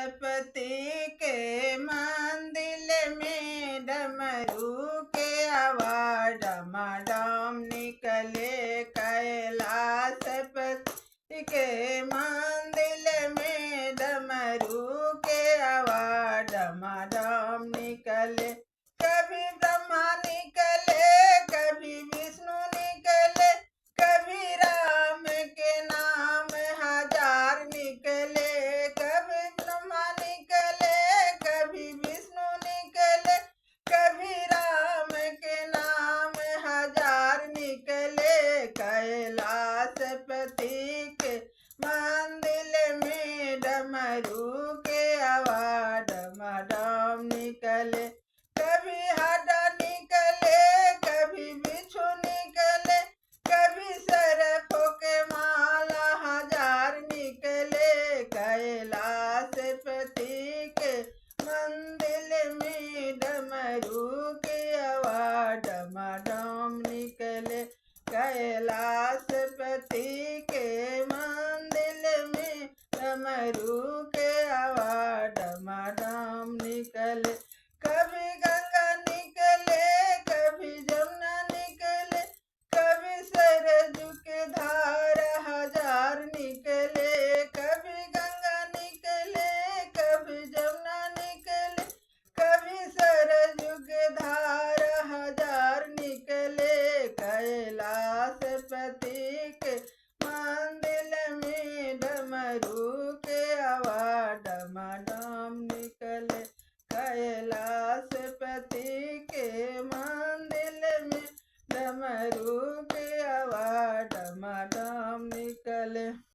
पति के मंदिर में डमरू के आवाज डमाडम निकले। कैलाश पति के मंदिर में डमरू के आवाज डमाडम निकले। कभी ब्रह्मा निकले, कभी विष्णु निकले, कभी राम के नाम हजार निकले। कभी ब्रह्मा निकले, कभी विष्णु निकले, कभी राम के नाम हजार निकले। कैलाश पति के मंदिर में डमरू के आवाज डमाडम निकले। कभी हाडा निकले, कभी बिच्छू निकले, कभी सरफों के माला हजार निकले। कैलाश पति के मंदिर में डमरू के आवाज डमाडम निकले। कैलाश पति के मंदिर में डमरू के आवाज डमाडम निकले।